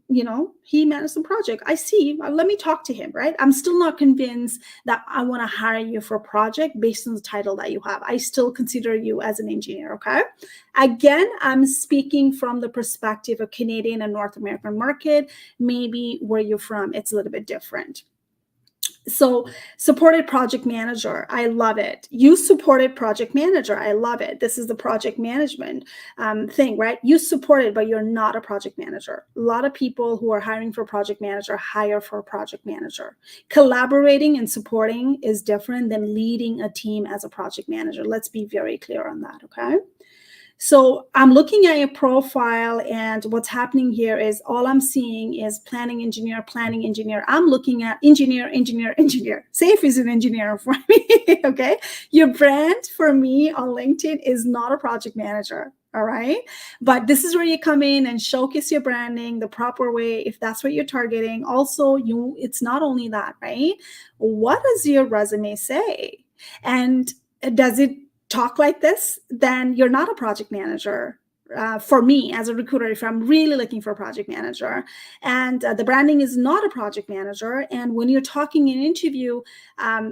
project. I see. Let me talk to him, right? I'm still not convinced that I want to hire you for a project based on the title that you have. I still consider you as an engineer, okay? Again, I'm speaking from the perspective of Canadian and North American market. Maybe where you're from, it's a little bit different. So supported project manager, I love it. You supported project manager, I love it. This is the project management thing, right? You supported, but you're not a project manager. A lot of people who are hiring for project manager hire for a project manager. Collaborating and supporting is different than leading a team as a project manager. Let's be very clear on that, okay? So I'm looking at your profile, and what's happening here is all I'm seeing is planning engineer. I'm looking at engineer. Saif is an engineer for me, okay? Your brand for me on LinkedIn is not a project manager, all right? But this is where you come in and showcase your branding the proper way, if that's what you're targeting. Also, it's not only that, right? What does your resume say? And does it talk like this? Then you're not a project manager, for me as a recruiter, if I'm really looking for a project manager, and the branding is not a project manager, and when you're talking in an interview,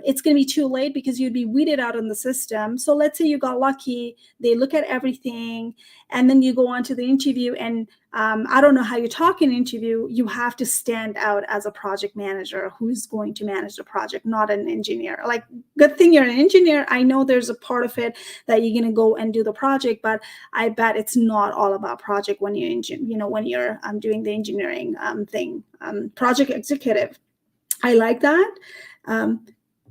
it's going to be too late because you'd be weeded out in the system. So let's say you got lucky, they look at everything, and then you go on to the interview, and I don't know how you talk in an interview. You have to stand out as a project manager who's going to manage the project, not an engineer. Like, good thing you're an engineer. I know there's a part of it that you're going to go and do the project, but I bet it's not all about project when you're doing the engineering thing. Project executive, I like that.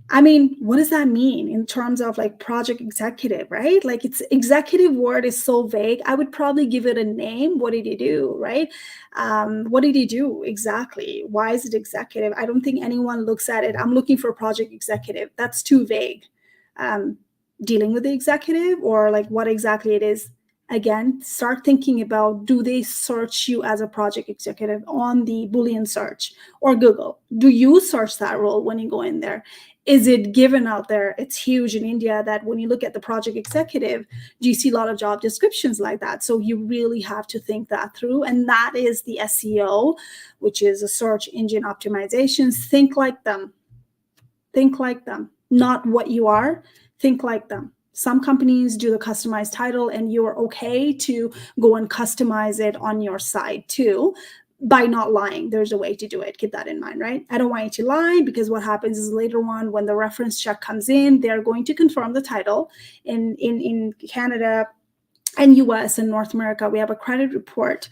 I mean, what does that mean in terms of like project executive, right? Like, it's executive word is so vague. I would probably give it a name. What did he do, right? What did he do exactly? Why is it executive? I don't think anyone looks at it. I'm looking for a project executive. That's too vague. Dealing with the executive, or like what exactly it is. Again, start thinking about, do they search you as a project executive on the Boolean search or Google? Do you search that role when you go in there? Is it given out there? It's huge in India that when you look at the project executive, you see a lot of job descriptions like that. So you really have to think that through. And that is the SEO, which is a search engine optimizations. Think like them. Think like them. Not what you are. Think like them. Some companies do the customized title, and you're okay to go and customize it on your side too, by not lying. There's a way to do it. Keep that in mind, right? I don't want you to lie, because what happens is later on when the reference check comes in, they're going to confirm the title. In Canada and US and North America, we have a credit report.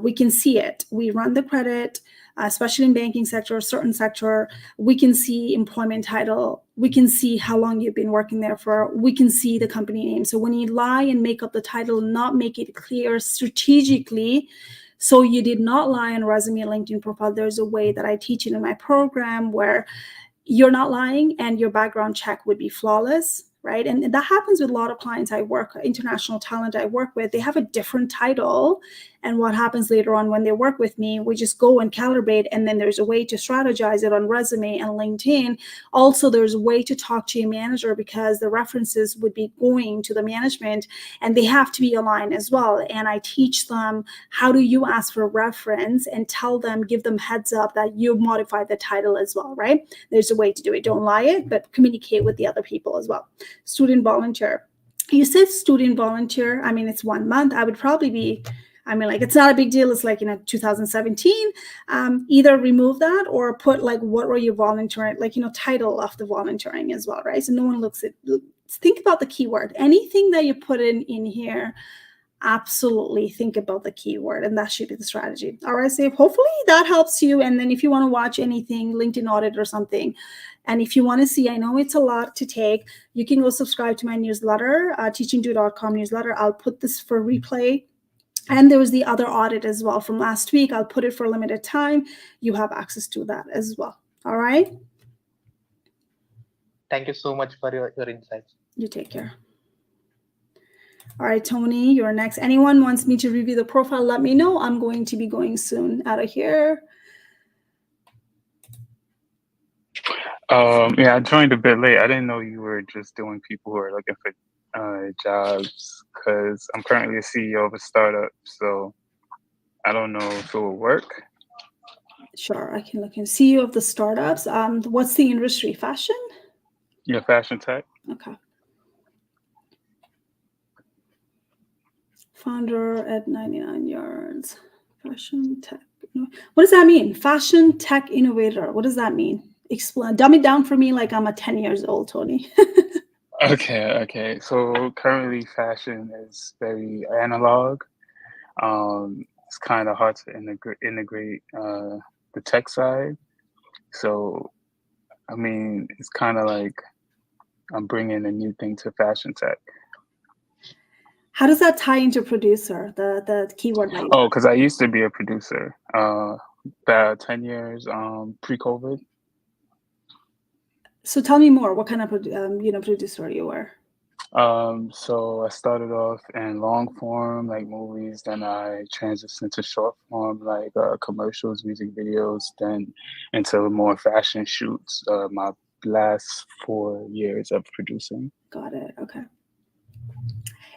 We can see it. We run the credit, especially in banking sector, certain sector. We can see employment title. We can see how long you've been working there for. We can see the company name. So when you lie and make up the title, not make it clear strategically, so you did not lie on resume and LinkedIn profile, there's a way that I teach it in my program where you're not lying and your background check would be flawless, right? And that happens with a lot of clients I work, international talent I work with. They have a different title. And what happens later on when they work with me, we just go and calibrate, and then there's a way to strategize it on resume and LinkedIn. Also, there's a way to talk to your manager, because the references would be going to the management and they have to be aligned as well. And I teach them, how do you ask for a reference, and tell them, give them heads up that you modify the title as well, right? There's a way to do it. Don't lie it, but communicate with the other people as well. Student volunteer. You said student volunteer. I mean, it's 1 month. I would probably be, it's not a big deal. It's like, 2017, either remove that or put like, what were you volunteering? Like, title of the volunteering as well, right? So no one looks at, think about the keyword. Anything that you put in here, absolutely think about the keyword, and that should be the strategy. All right, so hopefully that helps you. And then if you want to watch anything, LinkedIn audit or something, and if you want to see, I know it's a lot to take, you can go subscribe to my newsletter, teachingdo.com newsletter. I'll put this for replay. And there was the other audit as well from last week. I'll put it for a limited time. You have access to that as well. All right. Thank you so much for your insights. You take care. All right, Tony, you're next. Anyone wants me to review the profile, let me know. I'm going to be going soon out of here. Yeah, I joined a bit late. I didn't know you were just doing people who are looking for jobs, because I'm currently a CEO of a startup, so I don't know if it will work. Sure, I can look in. CEO of the startups. What's the industry? Fashion? Yeah, fashion tech. Okay. Founder at 99 Yards. Fashion tech. What does that mean? Fashion tech innovator. What does that mean? Explain. Dumb it down for me like I'm a 10 years old, Tony. Okay. So currently fashion is very analog. It's kind of hard to integrate the tech side. So, it's kind of like I'm bringing a new thing to fashion tech. How does that tie into producer, the keyword? Oh, because I used to be a producer about 10 years pre-COVID. So tell me more. What kind of producer you were? So I started off in long form, like movies, then I transitioned to short form, like commercials, music videos, then into more fashion shoots. My last 4 years of producing. Got it. Okay.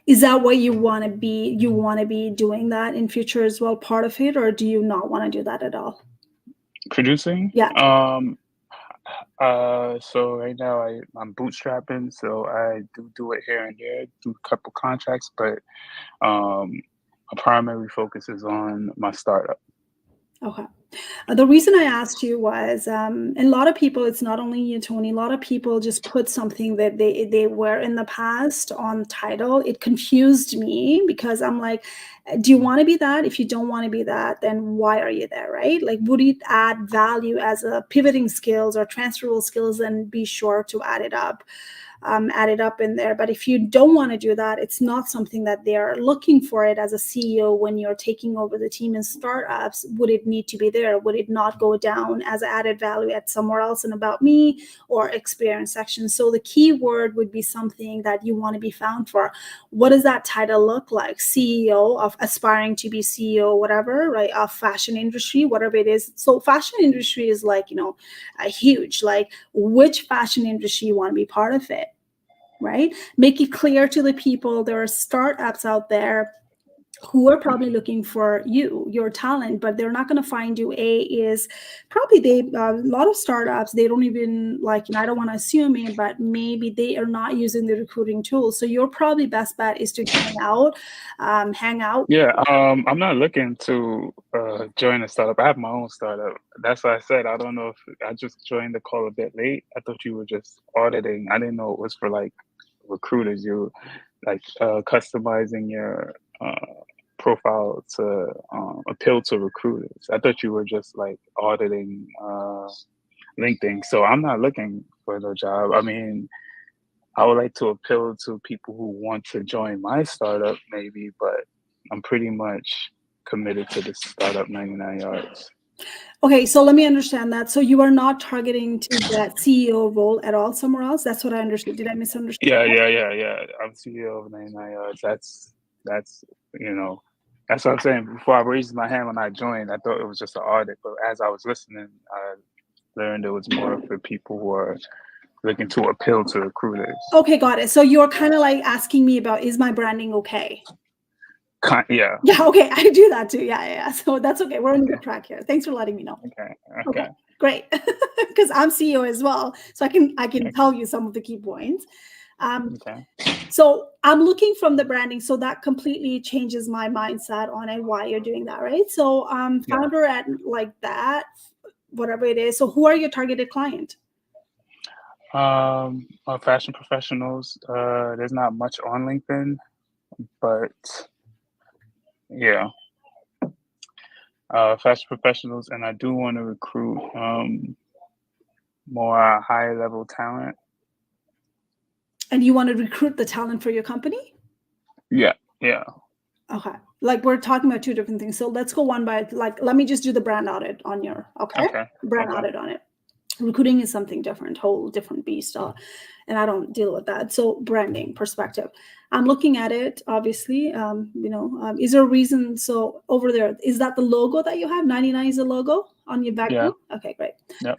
Is that what you want to be? You want to be doing that in future as well, part of it, or do you not want to do that at all? Producing? Yeah. So right now I'm bootstrapping, so I do it here and there, do a couple contracts, but my primary focus is on my startup. Okay. The reason I asked you was, and a lot of people, it's not only you, Tony, a lot of people just put something that they were in the past on title. It confused me because I'm like, do you want to be that? If you don't want to be that, then why are you there, right? Like, would it add value as a pivoting skills or transferable skills? Then be sure to add it up in there. But if you don't want to do that, it's not something that they are looking for it as a CEO when you're taking over the team in startups. Would it need to be there? Would it not go down as added value at somewhere else in About Me or experience section? So the keyword would be something that you want to be found for. What does that title look like? CEO of aspiring to be CEO, whatever, right? Of fashion industry, whatever it is. So fashion industry is like, huge, like which fashion industry you want to be part of it. Right? Make it clear to the people there are startups out there who are probably looking for your talent, but they're not going to find you. Is probably a lot of startups, they don't even I don't want to assume it, but maybe they are not using the recruiting tools. So your probably best bet is to hang out. Yeah, I'm not looking to join a startup. I have my own startup. That's why I said I don't know if I just joined the call a bit late. I thought you were just auditing. I didn't know it was for like recruiters. You customizing your profile to appeal to recruiters. I thought you were just like auditing LinkedIn. So I'm not looking for the job. I mean, I would like to appeal to people who want to join my startup, maybe, but I'm pretty much committed to the startup 99 yards. Okay, so let me understand that. So you are not targeting to that CEO role at all somewhere else? That's what I understood. Did I misunderstand? Yeah. I'm CEO of 99 yards. That's that's what I'm saying. Before I raised my hand when I joined, I thought it was just an audit, but as I was listening, I learned it was more for people who are looking to appeal to recruiters. Okay, got it. So you're kind of like asking me about, is my branding okay? Yeah. Yeah, okay, I do that too. Yeah. So that's okay. We're on a good track here. Thanks for letting me know. Okay. Great. Because I'm CEO as well, so I can tell you some of the key points. Okay. So I'm looking from the branding, so that completely changes my mindset on it, why you're doing that, right? So founder at like that, whatever it is. So who are your targeted client? Fashion professionals. There's not much on LinkedIn, but yeah. Fashion professionals, and I do want to recruit more high level talent. And you want to recruit the talent for your company? Yeah. Okay. Like we're talking about two different things. So let's go one by let me just do the brand audit on your brand audit on it. Recruiting is something different, whole different beast. And I don't deal with that. So branding perspective. I'm looking at it, obviously. Is there a reason? So over there, is that the logo that you have? 99 is a logo on your background? Yeah. Okay, great. Yep.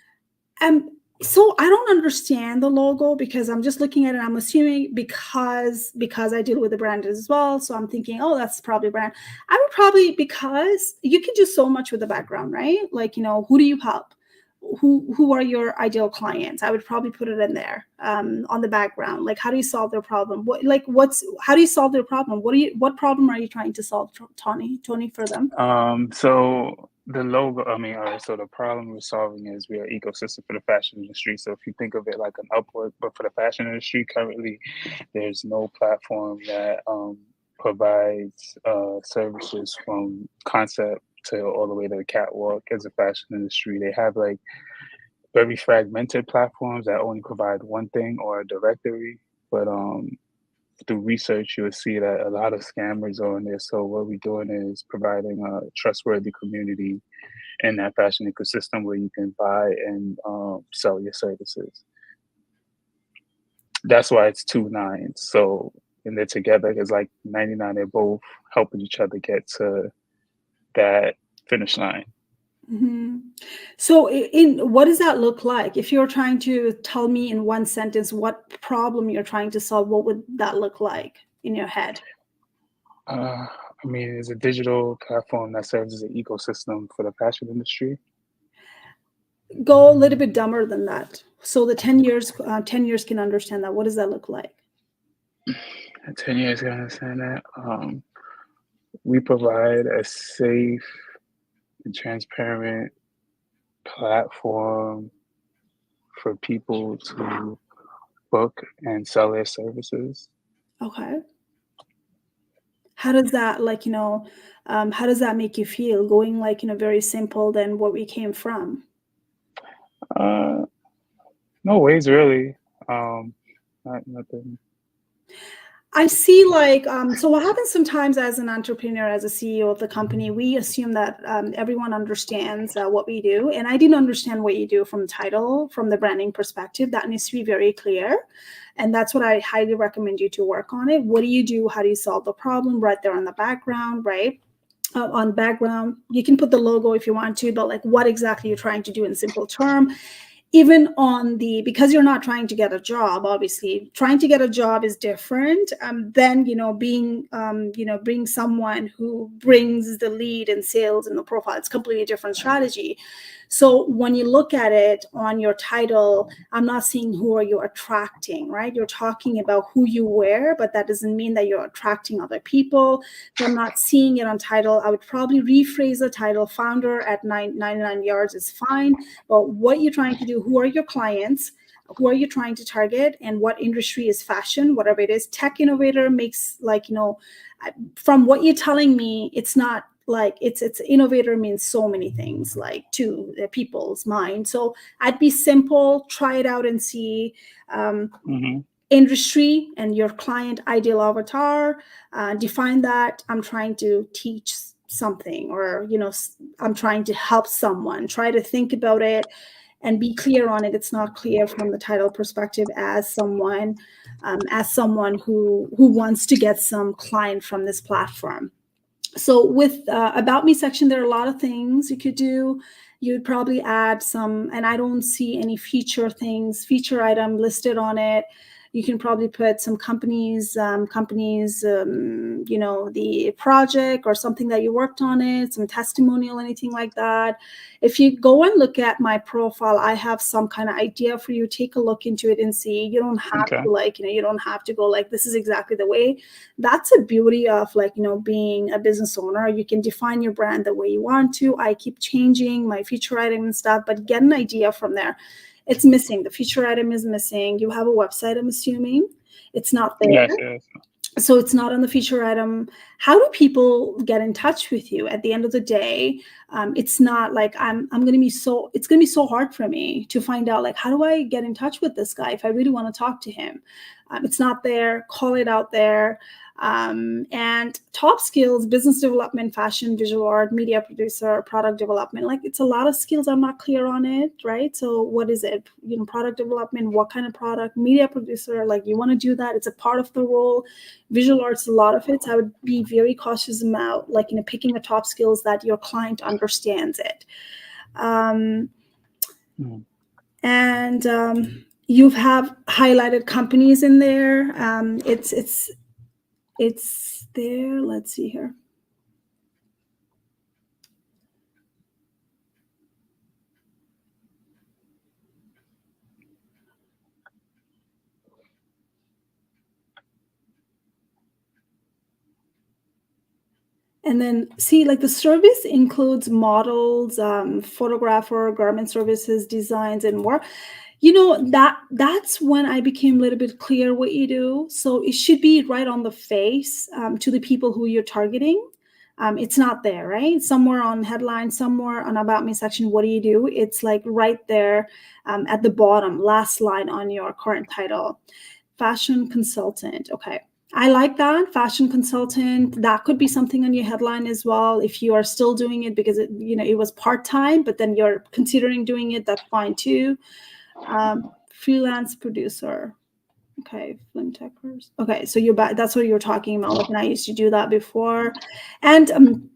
So I don't understand the logo because I'm just looking at it. I'm assuming because I deal with the brand as well. So I'm thinking, oh, that's probably brand. I would probably, because you can do so much with the background, right? Like, who do you help? Who are your ideal clients? I would probably put it in there on the background. Like, how do you solve their problem? How do you solve their problem? What problem are you trying to solve, Tony, for them? So the logo, so the problem we're solving is we are ecosystem for the fashion industry. So if you think of it like an Upwork, but for the fashion industry, currently there's no platform that provides services from concept to all the way to the catwalk as a fashion industry. They have like very fragmented platforms that only provide one thing or a directory, but through research, you will see that a lot of scammers are on there. So what we're doing is providing a trustworthy community in that fashion ecosystem where you can buy and sell your services. That's why it's 2 nines. So, and they're together because like 99, they're both helping each other get to that finish line. Mm-hmm. So what does that look like? If you're trying to tell me in one sentence what problem you're trying to solve, what would that look like in your head? I mean, it's a digital platform that serves as an ecosystem for the fashion industry. Go a little bit dumber than that. So the 10 years can understand that. What does that look like? 10 years, I understand that. We provide a safe and transparent platform for people to book and sell their services. Okay. How does that how does that make you feel, going very simple than what we came from? No ways, really. Nothing. I see so what happens sometimes as an entrepreneur, as a CEO of the company, we assume that everyone understands what we do. And I didn't understand what you do from the title, from the branding perspective. That needs to be very clear. And that's what I highly recommend you to work on it. What do you do? How do you solve the problem? Right there on the background, right? On background, you can put the logo if you want to, but like what exactly you're trying to do in simple term. Even on because you're not trying to get a job, obviously trying to get a job is different than being someone who brings the lead and sales in the profile. It's completely different strategy. So when you look at it on your title, I'm not seeing who are you attracting, right? You're talking about who you wear, but that doesn't mean that you're attracting other people. So I'm not seeing it on title. I would probably rephrase the title. Founder at 99 yards is fine. But what you're trying to do, who are your clients? Who are you trying to target? And what industry is fashion? Whatever it is, tech innovator makes from what you're telling me, it's not like it's innovator means so many things like to the people's mind. So I'd be simple, try it out and see. Industry and your client ideal avatar, define that. I'm trying to teach something, or I'm trying to help someone. Try to think about it and be clear on it. It's not clear from the title perspective as someone who wants to get some client from this platform. So with About Me section, there are a lot of things you could do. You'd probably add some, and I don't see any feature item listed on it. You can probably put some companies, the project or something that you worked on it, some testimonial, anything like that. If you go and look at my profile, I have some kind of idea for you. Take a look into it and see. You don't have to you don't have to go like, this is exactly the way. That's the beauty of being a business owner. You can define your brand the way you want to. I keep changing my feature item and stuff, but get an idea from there. It's missing. The feature item is missing. You have a website, I'm assuming. It's not there. Yes. So it's not on the feature item. How do people get in touch with you? At the end of the day, it's not like it's going to be so hard for me to find out, like, how do I get in touch with this guy if I really want to talk to him? It's not there. Call it out there. And top skills: business development, fashion, visual art, media producer, product development. Like, it's a lot of skills. I'm not clear on it, right? So what is it? Product development, what kind of product? Media producer, like, you want to do that. It's a part of the role. Visual arts, a lot of it. So I would be very cautious about picking the top skills that your client understands it. And you have highlighted companies in there. It's there. Let's see here. And then see, like, the service includes models, photographer, garment services, designs, and more. That's when I became a little bit clear what you do. So it should be right on the face to the people who you're targeting. It's not there, right? Somewhere on headline, somewhere on About Me section, what do you do? It's like right there at the bottom, last line on your current title. Fashion consultant. Okay. I like that. Fashion consultant. That could be something on your headline as well. If you are still doing it because it was part-time, but then you're considering doing it, that's fine too. Freelance producer. Okay, film techers. Okay, so you're back. That's what you're talking about. Like, and I used to do that before. And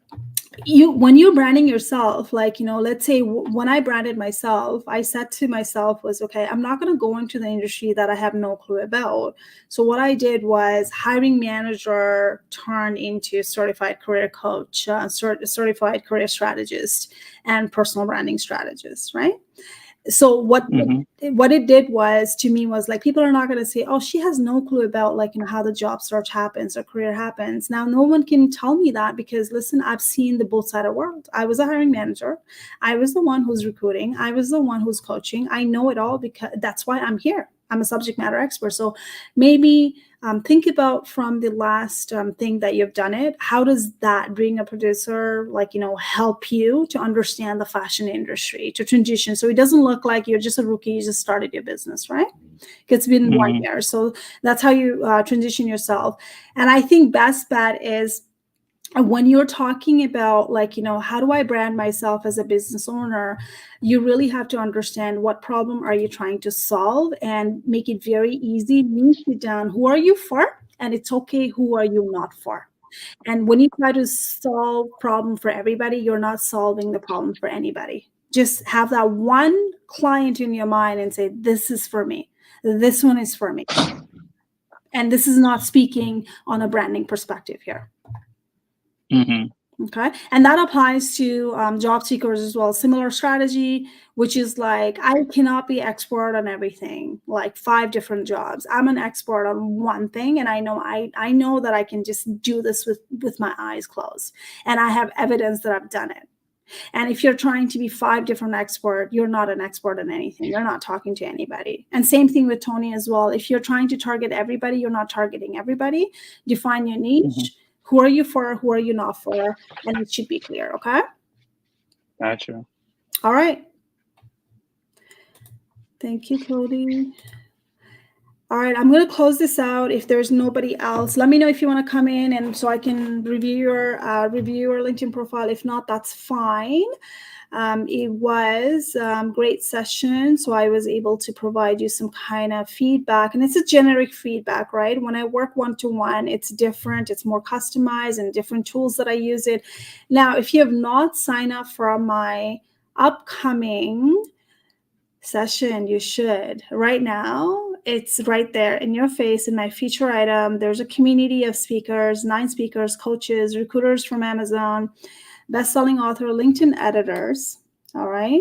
when you're branding yourself, like, let's say when I branded myself, I said to myself was, okay, I'm not going to go into the industry that I have no clue about. So what I did was hiring manager turned into certified career coach, certified career strategist, and personal branding strategist, right? So what it did was, to me, was like, people are not going to say, oh, she has no clue about, like, how the job search happens or career happens. Now, no one can tell me that, because listen, I've seen the both side of the world. I was a hiring manager. I was the one who's recruiting. I was the one who's coaching. I know it all, because that's why I'm here. I'm a subject matter expert. So maybe think about from the last thing that you've done it. How does that, being a producer, like, help you to understand the fashion industry, to transition? So it doesn't look like you're just a rookie, you just started your business, right? It's been 1 year. So that's how you transition yourself. And I think best bet is, when you're talking about, like, how do I brand myself as a business owner, you really have to understand what problem are you trying to solve, and make it very easy. Niche it down. Who are you for? And it's okay, who are you not for? And when you try to solve problem for everybody, you're not solving the problem for anybody. Just have that one client in your mind and say, this is for me. This one is for me. And this is not speaking on a branding perspective here. Okay. And that applies to job seekers as well. Similar strategy, which is like, I cannot be expert on everything, like 5 different jobs. I'm an expert on one thing. And I know that I can just do this with my eyes closed. And I have evidence that I've done it. And if you're trying to be 5 different expert, you're not an expert on anything. You're not talking to anybody. And same thing with Tony as well. If you're trying to target everybody, you're not targeting everybody. Define your niche. Who are you for? Who are you not for? And it should be clear. Okay. Gotcha. All right. Thank you, Cody. All right, I'm going to close this out. If there's nobody else, let me know if you want to come in, and so I can review your LinkedIn profile. If not, that's fine. It was great session, so I was able to provide you some kind of feedback, and it's a generic feedback, right? When I work one-to-one, it's different, it's more customized, and different tools that I use it. Now, if you have not signed up for my upcoming session, you should. Right now, it's right there in your face in my feature item. There's a community of speakers, 9 speakers, coaches, recruiters from Amazon, best-selling author, LinkedIn editors, all right?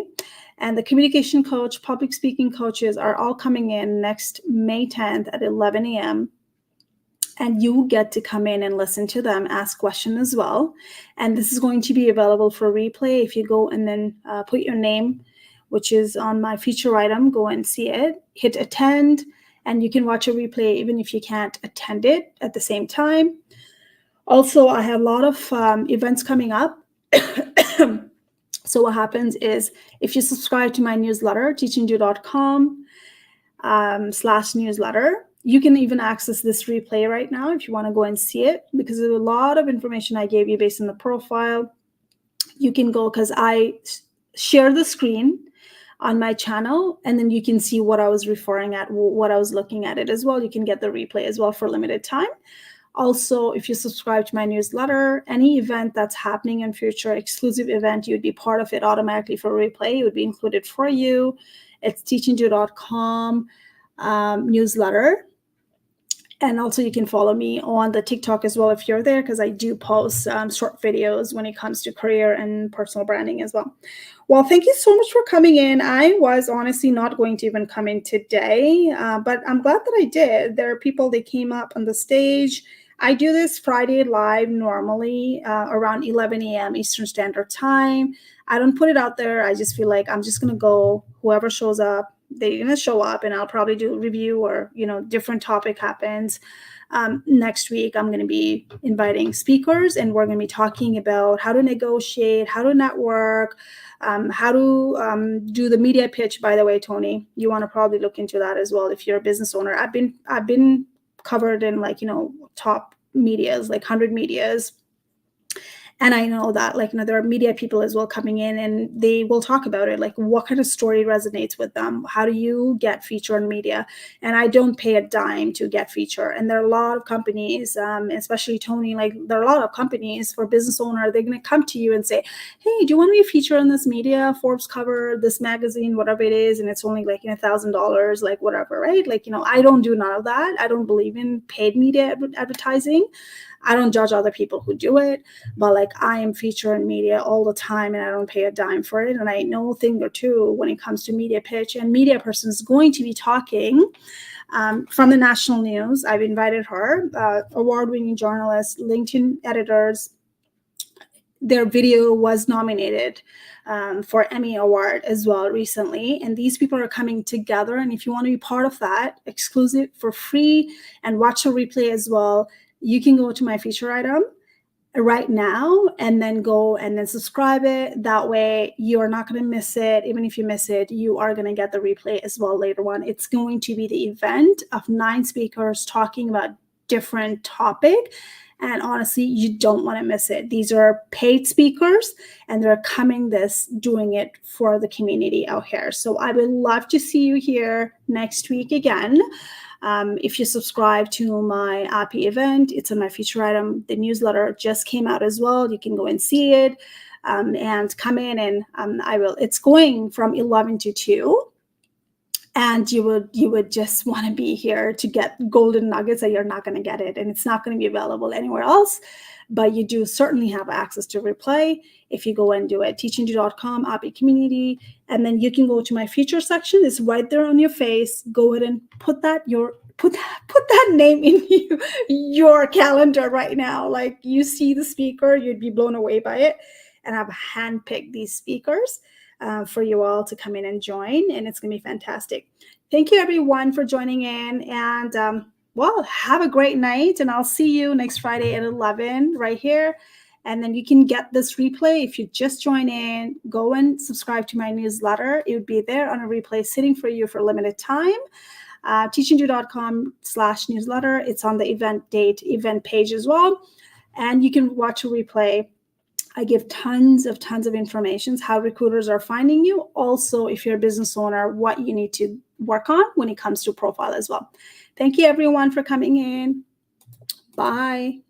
And the communication coach, public speaking coaches are all coming in next May 10th at 11 a.m. And you get to come in and listen to them, ask questions as well. And this is going to be available for replay. If you go and then put your name, which is on my feature item, go and see it, hit attend, and you can watch a replay even if you can't attend it at the same time. Also, I have a lot of events coming up. So what happens is, if you subscribe to my newsletter, teachindu.com/newsletter, you can even access this replay right now if you want to go and see it, because there's a lot of information I gave you based on the profile. You can go, because I share the screen on my channel, and then you can see what I was referring at, what I was looking at it as well. You can get the replay as well for limited time. Also, if you subscribe to my newsletter, any event that's happening in future, exclusive event, you'd be part of it automatically for replay. It would be included for you. It's teachindu.com newsletter. And also you can follow me on the TikTok as well if you're there, because I do post short videos when it comes to career and personal branding as well. Well, thank you so much for coming in. I was honestly not going to even come in today, but I'm glad that I did. There are people that came up on the stage. I do this Friday live normally around 11 a.m. Eastern Standard Time. I don't put it out there. I just feel like I'm just going to go, whoever shows up, they're going to show up, and I'll probably do a review, or, different topic happens. Next week, I'm going to be inviting speakers, and we're going to be talking about how to negotiate, how to network, how to do the media pitch. By the way, Tony, you want to probably look into that as well if you're a business owner. I've been covered in top medias, like 100 medias. And I know that, like, there are media people as well coming in, and they will talk about it, like what kind of story resonates with them. How do you get feature in media? And I don't pay a dime to get feature. And there are a lot of companies, especially Tony, like there are a lot of companies for business owner, they're going to come to you and say, hey, do you want to be featured in this media, Forbes cover, this magazine, whatever it is, and it's only like $1,000, like whatever, right? Like, I don't do none of that. I don't believe in paid media advertising. I don't judge other people who do it, but like I am featured in media all the time and I don't pay a dime for it. And I know a thing or two when it comes to media pitch, and media person is going to be talking from the national news. I've invited her, award-winning journalist, LinkedIn editors. Their video was nominated for Emmy Award as well recently. And these people are coming together. And if you want to be part of that, exclusive for free and watch a replay as well, you can go to my feature item right now and then go and then subscribe it. That way you are not going to miss it. Even if you miss it, you are going to get the replay as well later on. It's going to be the event of 9 speakers talking about different topic. And honestly, you don't want to miss it. These are paid speakers and they're doing it for the community out here. So I would love to see you here next week again. If you subscribe to my API event, it's on my feature item. The newsletter just came out as well. You can go and see it and come in, and it's going from 11 to 2. And you would just want to be here to get golden nuggets that you're not going to get it. And it's not going to be available anywhere else. But you do certainly have access to replay if you go and do it. teachingdo.com, API community. And then you can go to my feature section. It's right there on your face. Go ahead and put that name in your calendar right now. Like you see the speaker, you'd be blown away by it. And I've handpicked these speakers for you all to come in and join, and it's going to be fantastic. Thank you everyone for joining in, and well, have a great night, and I'll see you next Friday at 11 right here. And then you can get this replay if you just join in. Go and subscribe to my newsletter. It would be there on a replay sitting for you for a limited time. teachingdo.com/newsletter. It's on the event page as well, and you can watch a replay. I give tons of information, how recruiters are finding you. Also, if you're a business owner, what you need to work on when it comes to profile as well. Thank you everyone for coming in. Bye.